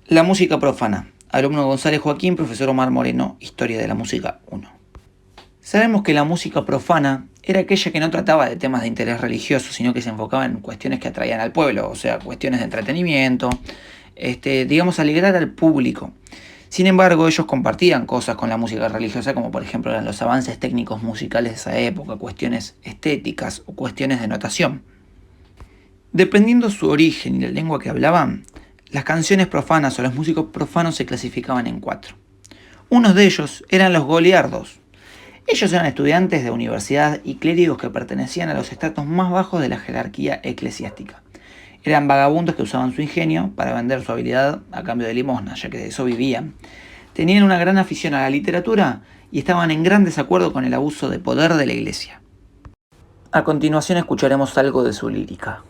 La música profana. Alumno González Joaquín, profesor Omar Moreno, Historia de la Música 1. Sabemos que la música profana era aquella que no trataba de temas de interés religioso, sino que se enfocaba en cuestiones que atraían al pueblo, o sea, cuestiones de entretenimiento, digamos, alegrar al público. Sin embargo, ellos compartían cosas con la música religiosa, como por ejemplo eran los avances técnicos musicales de esa época, cuestiones estéticas o cuestiones de notación. Dependiendo su origen y la lengua que hablaban, las canciones profanas o los músicos profanos se clasificaban en 4. Unos de ellos eran los goliardos. Ellos eran estudiantes de universidad y clérigos que pertenecían a los estratos más bajos de la jerarquía eclesiástica. Eran vagabundos que usaban su ingenio para vender su habilidad a cambio de limosna, ya que de eso vivían. Tenían una gran afición a la literatura y estaban en gran desacuerdo con el abuso de poder de la iglesia. A continuación escucharemos algo de su lírica.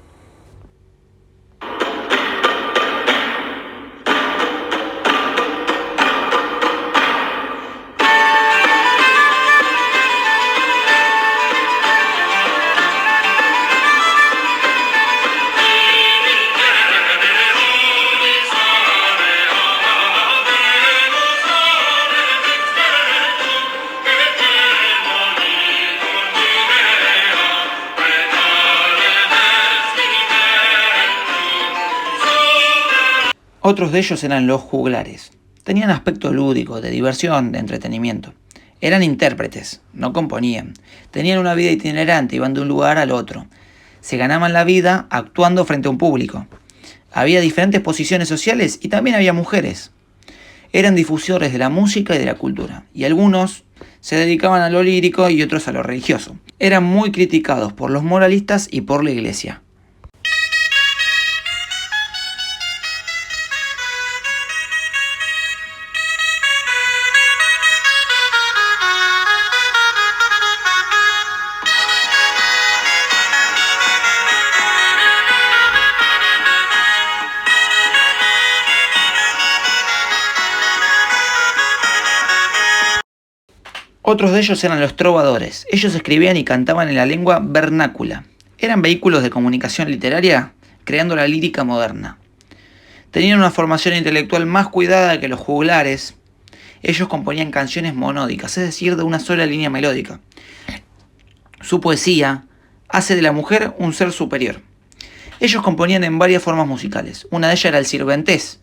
Otros de ellos eran los juglares. Tenían aspecto lúdico, de diversión, de entretenimiento. Eran intérpretes, no componían. Tenían una vida itinerante, iban de un lugar al otro. Se ganaban la vida actuando frente a un público. Había diferentes posiciones sociales y también había mujeres. Eran difusores de la música y de la cultura, y algunos se dedicaban a lo lírico y otros a lo religioso. Eran muy criticados por los moralistas y por la iglesia. Otros de ellos eran los trovadores. Ellos escribían y cantaban en la lengua vernácula. Eran vehículos de comunicación literaria, creando la lírica moderna. Tenían una formación intelectual más cuidada que los juglares. Ellos componían canciones monódicas, es decir, de una sola línea melódica. Su poesía hace de la mujer un ser superior. Ellos componían en varias formas musicales. Una de ellas era el sirventés,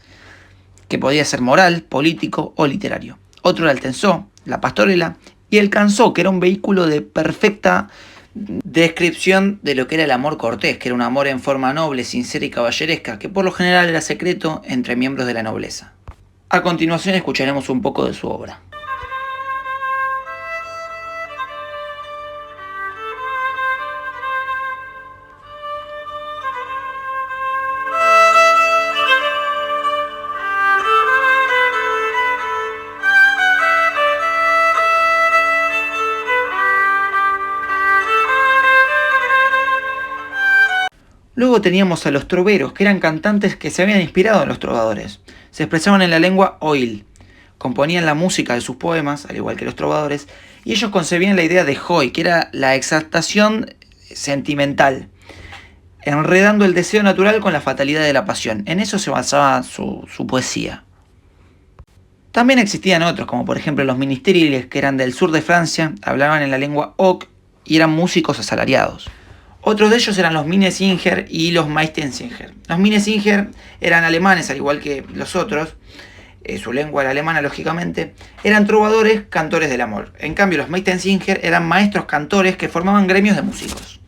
que podía ser moral, político o literario. Otro era el tensó, la pastorela, y el canzó, que era un vehículo de perfecta descripción de lo que era el amor cortés, que era un amor en forma noble, sincera y caballeresca, que por lo general era secreto entre miembros de la nobleza. A continuación escucharemos un poco de su obra. Luego teníamos a los troveros, que eran cantantes que se habían inspirado en los trovadores. Se expresaban en la lengua oil, componían la música de sus poemas, al igual que los trovadores, y ellos concebían la idea de joy, que era la exaltación sentimental, enredando el deseo natural con la fatalidad de la pasión. En eso se basaba su poesía. También existían otros, como por ejemplo los ministeriles, que eran del sur de Francia, hablaban en la lengua oc y eran músicos asalariados. Otros de ellos eran los Minnesänger y los Meistensinger. Los Minnesänger eran alemanes, al igual que los otros, su lengua era alemana, lógicamente. Eran trovadores, cantores del amor. En cambio, los Meistensinger eran maestros cantores que formaban gremios de músicos.